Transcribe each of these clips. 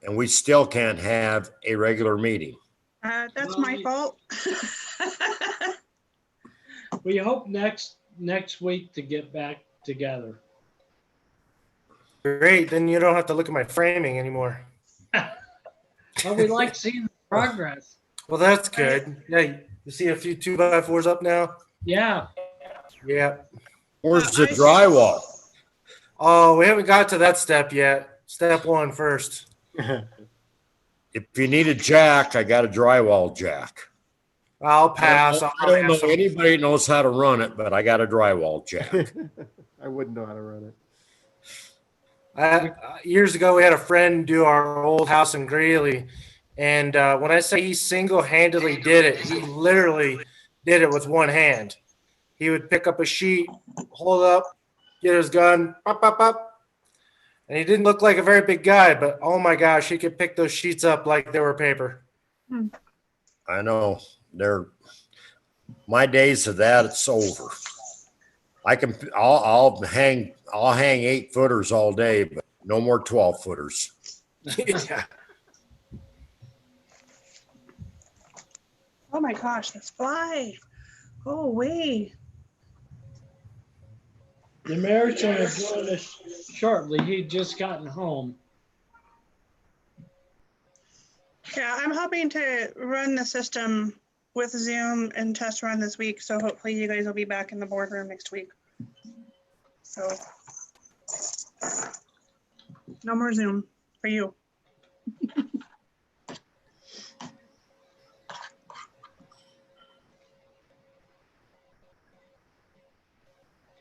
and we still can't have a regular meeting. That's my fault. We hope next week to get back together. Great, then you don't have to look at my framing anymore. But we like seeing the progress. Well, that's good. Yeah, you see a few 2x4s up now? Yeah. Yeah. Where's the drywall? Oh, we haven't got to that step yet. Step one first. If you need a jack, I got a drywall jack. I'll pass. I don't know anybody knows how to run it, but I got a drywall jack. I wouldn't know how to run it. Years ago, we had a friend do our old house in Greeley. And when I say he single-handedly did it, he literally did it with one hand. He would pick up a sheet, hold up, get his gun, pop, pop, pop. And he didn't look like a very big guy, but oh my gosh, he could pick those sheets up like they were paper. I know. My days of that, it's over. I'll hang 8-footers all day, but no more 12-footers. Yeah. Oh my gosh, this fly. Go away. The mayor's going to join us shortly. He'd just gotten home. Yeah, I'm hoping to run the system with Zoom and test run this week. So hopefully you guys will be back in the boardroom next week. So no more Zoom for you.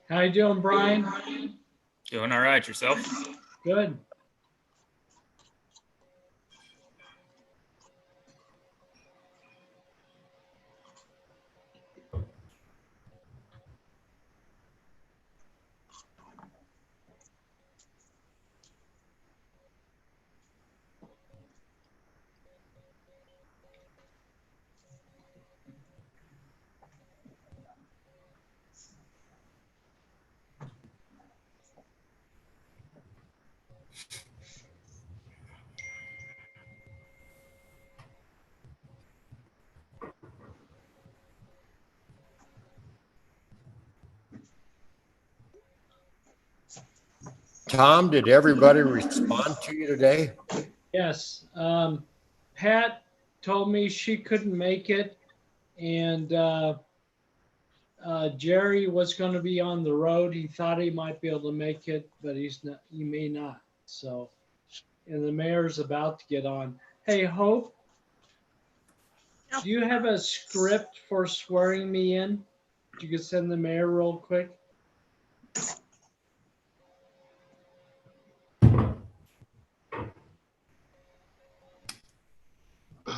How you doing, Brian? Doing all right. Yourself? Good. Tom, did everybody respond to you today? Yes. Pat told me she couldn't make it, and Jerry was going to be on the road. He thought he might be able to make it, but he's not. He may not. So, and the mayor's about to get on. Hey, Hope, do you have a script for swearing me in? You could send the mayor real quick.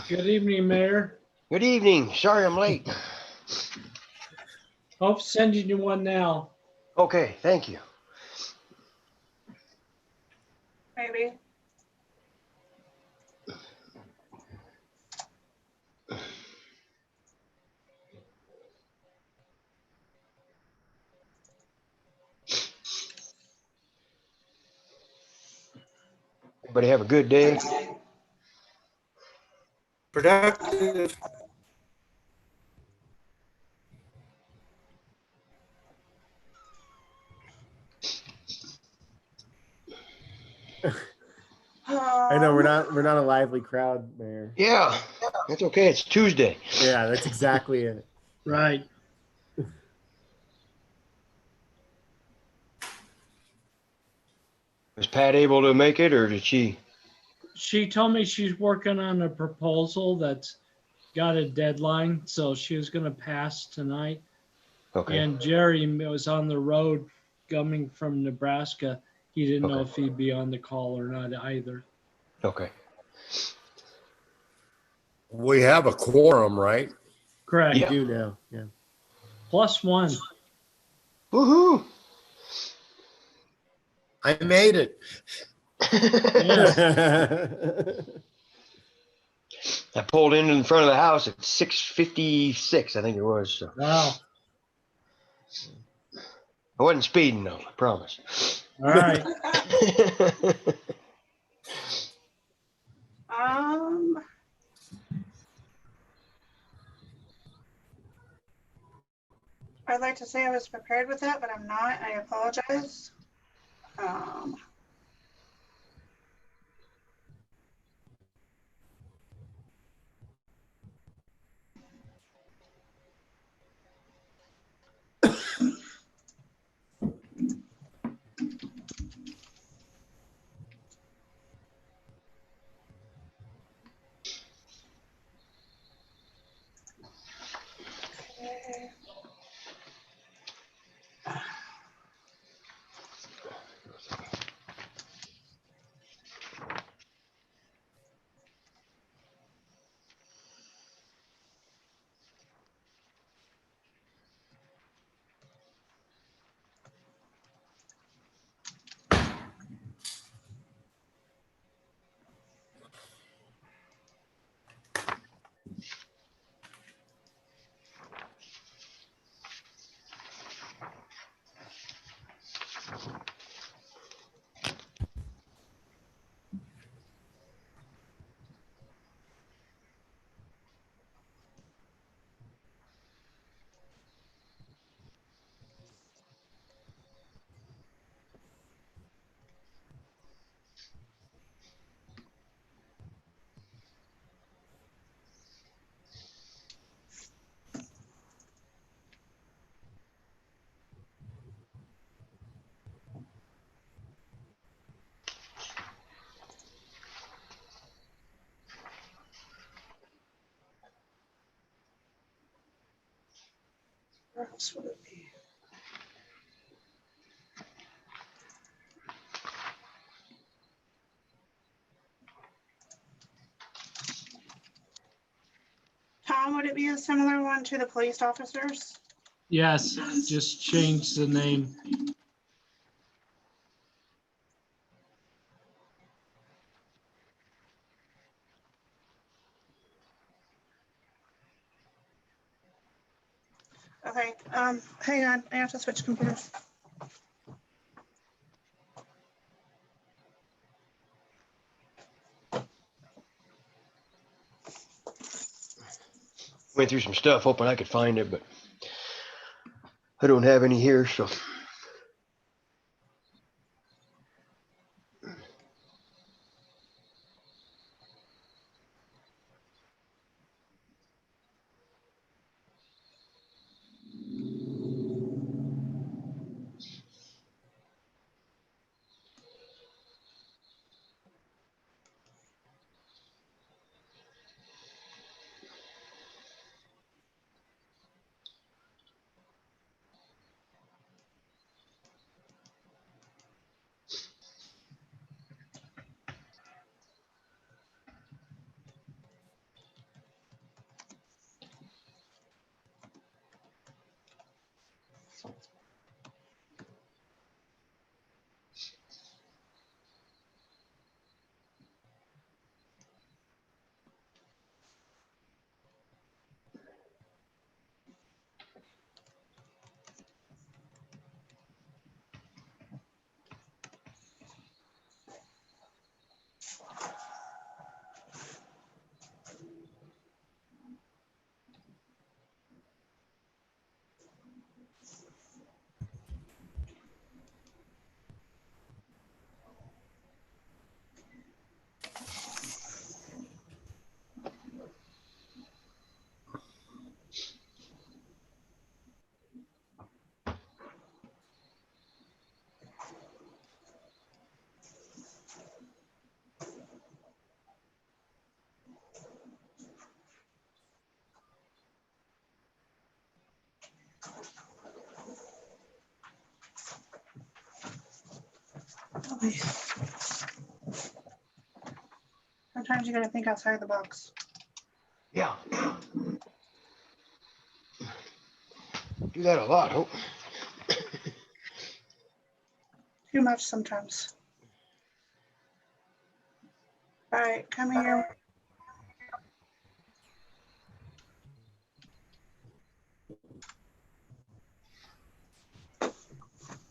Good evening, Mayor. Good evening. Sorry I'm late. Hope sending you one now. Okay, thank you. Maybe. Everybody have a good day. Productive. I know we're not a lively crowd, Mayor. Yeah, that's okay. It's Tuesday. Yeah, that's exactly it. Right. Was Pat able to make it, or did she? She told me she's working on a proposal that's got a deadline, so she was going to pass tonight. Okay. And Jerry was on the road coming from Nebraska. He didn't know Okay. if he'd be on the call or not either. Okay. We have a quorum, right? Correct. You do now. Yeah. +1. Woohoo! I made it. I pulled in front of the house at 6:56, I think it was. So. Wow. I wasn't speeding though, I promise. All right. I'd like to say I was prepared with that, but I'm not. I apologize. Okay. Where else would it be? Tom, would it be a similar one to the police officers? Yes, just change the name. Okay, hang on, I have to switch computers. Went through some stuff hoping I could find it, but I don't have any here, so. Okay. Sometimes you gotta think outside the box. Yeah. Do that a lot, Hope. Too much sometimes. All right, come here.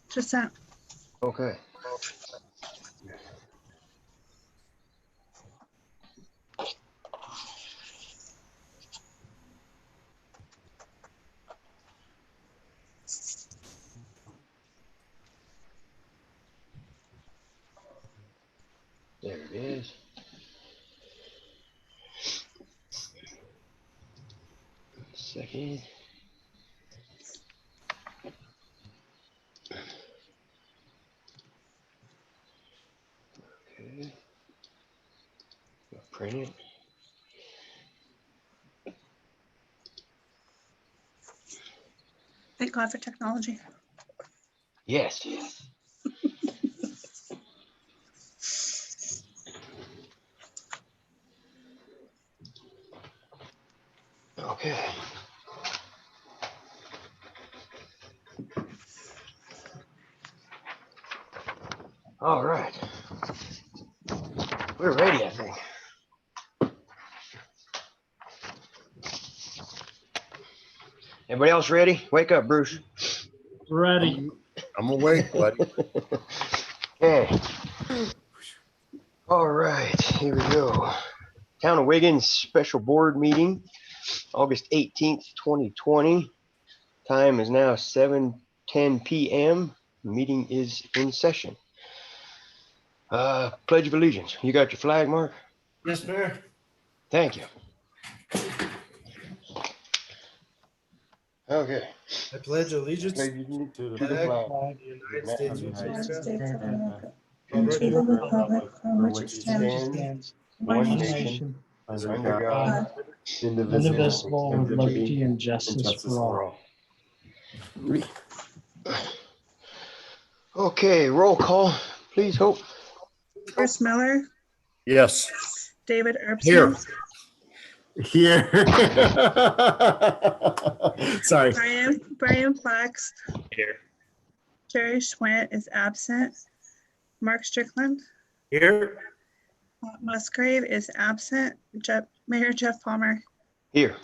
Just sent. Okay. is. Second. Okay. I'll print it. Thank God for technology. Yes. Okay. All right. We're ready, I think. Everybody else ready? Wake up, Bruce. Ready. I'm awake, buddy. Okay. All right, here we go. Town of Wiggins special board meeting, August 18th, 2020. Time is now 7:10 p.m. Meeting is in session. Pledge of Allegiance. You got your flag, Mark? Yes, Mayor. Thank you. Okay. I pledge allegiance To the flag. flag United States of United United America. States of America. And And to the republic from for which it which it stands, stands, one one nation, nation, Under under God, God, indivisible, with liberty and justice for all. Okay, roll call, please, Hope. Bruce Miller, Yes. David Here. Erbson, Here. Sorry. Brian Flax, Here. Jerry Schwint is absent. Mark Strickland, Here. Pat Musgrave is absent. Mayor Jeff Palmer. Here.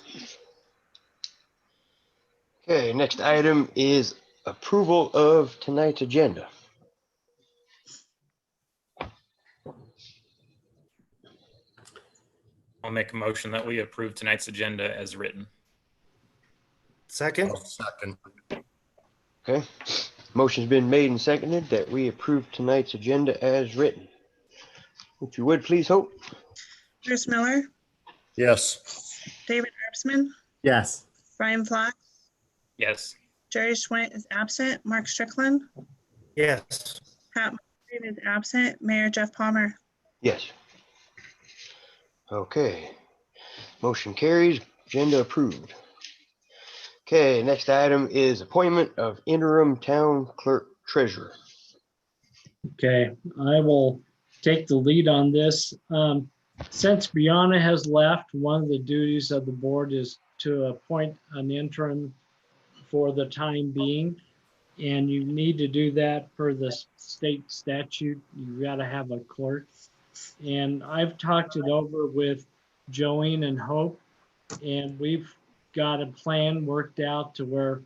Okay, next item is approval of tonight's agenda. I'll make a motion that we approve tonight's agenda as written. Second. I'll second. Okay, motion's been made and seconded that we approve tonight's agenda as written. If you would, please, Hope. Bruce Miller, Yes. David Erbson, Yes. Brian Flax, Yes. Jerry Schwint is absent. Mark Strickland, Yes. Pat Musgrave is absent. Mayor Jeff Palmer. Yes. Okay, motion carries, agenda approved. Okay, next item is appointment of interim town clerk treasurer. Okay, I will take the lead on this. Since Brianna has left, one of the duties of the board is to appoint an interim for the time being. And you need to do that per the state statute. You gotta have a clerk. And I've talked it over with Joanne and Hope, and we've got a plan worked out to where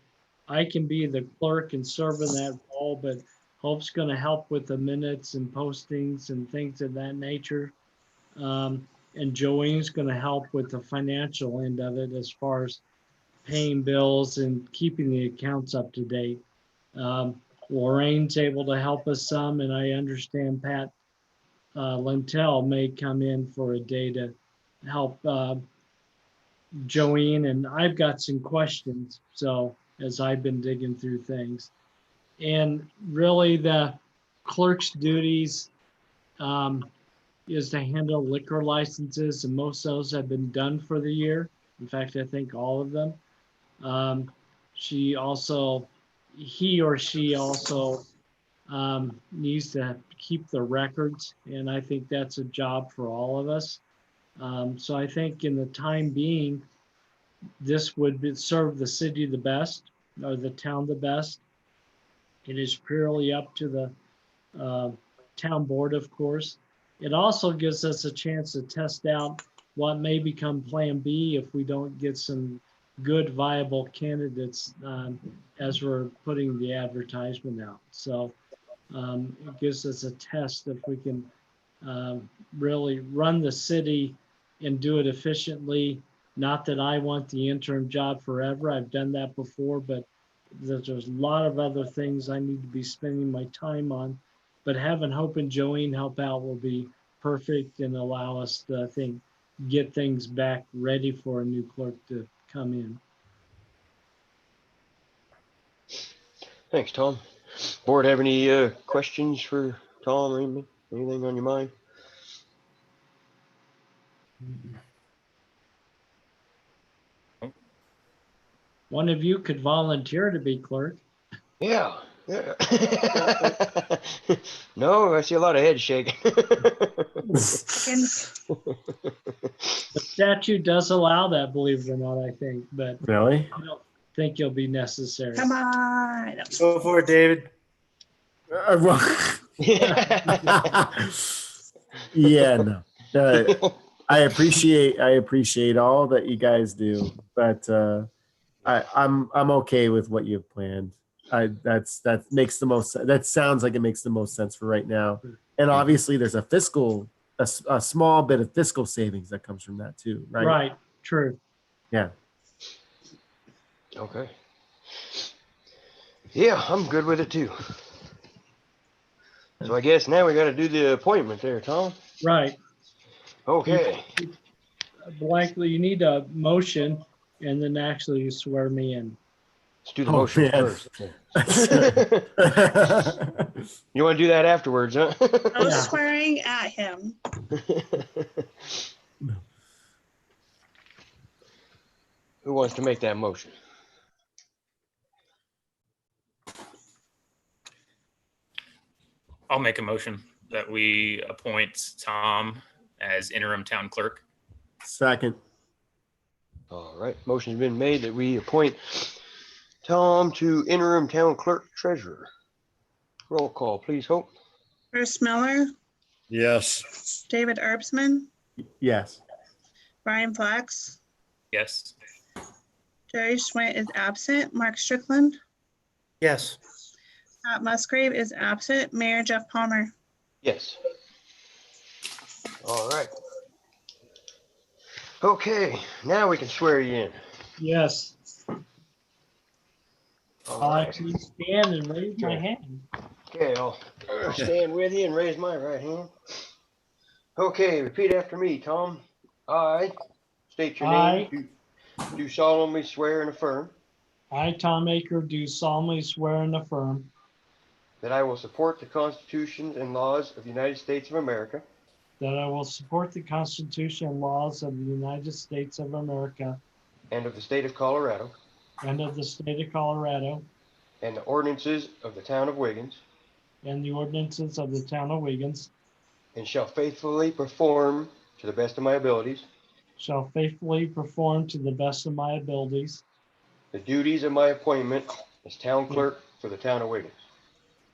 I can be the clerk and serve in that role, but Hope's gonna help with the minutes and postings and things of that nature. And Joanne's gonna help with the financial end of it as far as paying bills and keeping the accounts up to date. Lorraine's able to help us some, and I understand Pat Lintel may come in for a day to help Joanne, and I've got some questions, so as I've been digging through things. And really the clerk's duties is to handle liquor licenses, and most of those have been done for the year. In fact, I think all of them. He or she also needs to keep the records, and I think that's a job for all of us. So I think in the time being, this would serve the city the best, or the town the best. It is purely up to the town board, of course. It also gives us a chance to test out what may become Plan B if we don't get some good viable candidates as we're putting the advertisement out. So it gives us a test if we can really run the city and do it efficiently. Not that I want the interim job forever. I've done that before, but there's a lot of other things I need to be spending my time on. But having Hope and Joanne help out will be perfect and allow us to, I think, get things back ready for a new clerk to come in. Thanks, Tom. Board have any questions for Tom or anything on your mind? One of you could volunteer to be clerk. Yeah. Yeah. No, I see a lot of head shaking. Wiggins. The statute does allow that, believe it or not, I think, but Really? I don't think it'll be necessary. Come on. Go for it, David. Yeah, no. I appreciate all that you guys do, but I'm okay with what you've planned. That makes the most. That sounds like it makes the most sense for right now. And obviously, there's a small bit of fiscal savings that comes from that too, right? Right, true. Yeah. Okay. Yeah, I'm good with it too. So I guess now we got to do the appointment there, Tom. Right. Okay. Blankly, you need a motion and then actually you swear me in. Let's do the Oh, motion man. first. You want to do that afterwards, huh? I was Yeah. swearing at him. Who wants to make that motion? I'll make a motion that we appoint Tom as interim town clerk. Second. All right. Motion's been made that we appoint Tom to interim town clerk treasurer. Roll call, please, Hope. Bruce Miller, Yes. David Erbsman, Yes. Brian Flax, Yes. Jerry Schwint is absent, Mark Strickland, Yes. Pat Musgrave is absent, Mayor Jeff Palmer. Yes. All right. Okay, now we can swear you in. Yes. All I'll right. actually stand and raise my hand. Okay, I'll stand with you and raise my right hand. Okay, repeat after me, Tom. I state your name. Do solemnly swear and affirm I, Tom Aker, do solemnly swear and affirm that I will support the Constitution and laws of the United States of America that I will support the Constitution and laws of the United States of America and of the state of Colorado and of the state of Colorado and the ordinances of the town of Wiggins, and the ordinances of the town of Wiggins, and shall faithfully perform to the best of my abilities shall faithfully perform to the best of my abilities the duties of my appointment as town clerk for the town of Wiggins.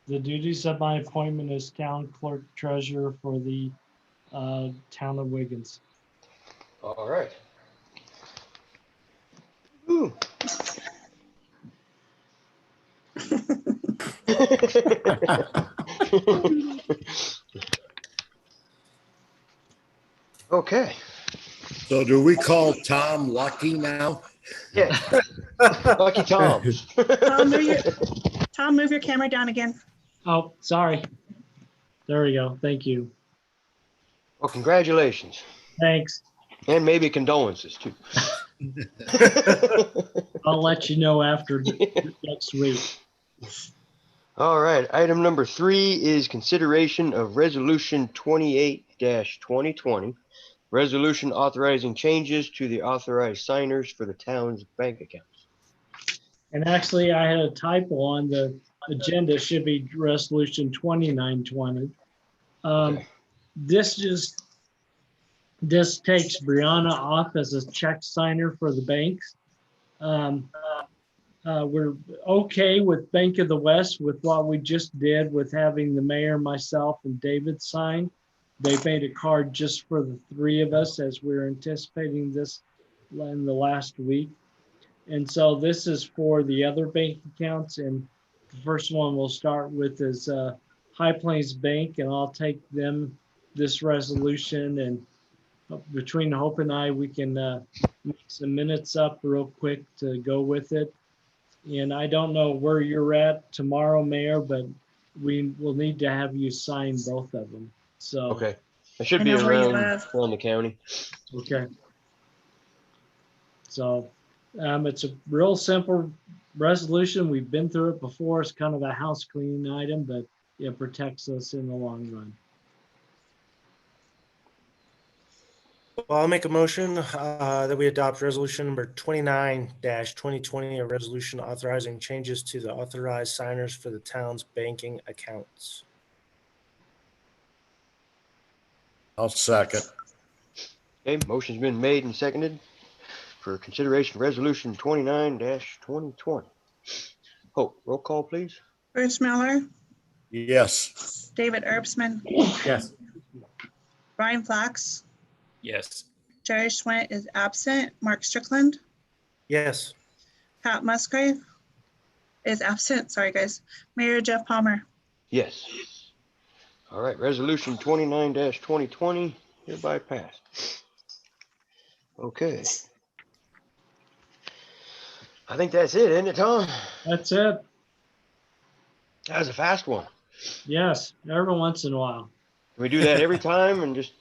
the duties of my appointment as town clerk treasurer for the town of Wiggins. All right. Ooh. Okay. So do we call Tom Lucky now? Yeah. Lucky Tom. Tom, move your camera down again. Oh, sorry. There we go. Thank you. Well, congratulations. Thanks. And maybe condolences too. I'll let you know after next week. All right. Item number 3 is consideration of resolution 28-2020. Resolution authorizing changes to the authorized signers for the town's bank accounts. And actually, I had a typo on the agenda. It should be resolution 2920. This takes Brianna off as a check signer for the banks. We're okay with Bank of the West with what we just did with having the mayor, myself, and David sign. They made a card just for the 3 of us as we were anticipating this in the last week. And so this is for the other bank accounts. And the first one we'll start with is High Plains Bank, and I'll take them this resolution, and between Hope and I, we can make some minutes up real quick to go with it. And I don't know where you're at tomorrow, Mayor, but we will need to have you sign both of them. So Okay. It should I be know where you around live. the county. Okay. So, it's a real simple resolution. We've been through it before. It's kind of a house cleaning item, but it protects us in the long run. Well, I'll make a motion that we adopt resolution number 29-2020, a resolution authorizing changes to the authorized signers for the town's banking accounts. I'll second. Okay, motion's been made and seconded for consideration resolution 29-2020. Hope, roll call, please. Bruce Miller, Yes. David Erbsman, Yes. Brian Flax, Yes. Jerry Schwint is absent. Mark Strickland, Yes. Pat Musgrave is absent. Sorry, guys. Mayor Jeff Palmer. Yes. All right, resolution 29-2020 hereby passed. Okay. I think that's it, isn't it, Tom? That's it. That was a fast one. Yes, every once in a while. Can we do that every time and just,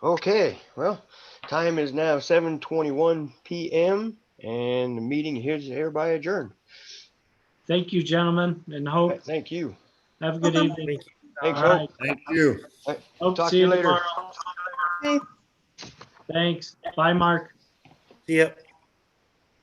Okay, well, time is now 7:21 p.m. and the meeting here is hereby adjourned. Thank you, gentlemen, and All right, Hope, thank you. have a good Welcome. evening. Thank you. Thanks, All Hope. right. Thank you. Hope to Talk see to you you later. tomorrow. Hey. Thanks. Bye, Mark. See ya.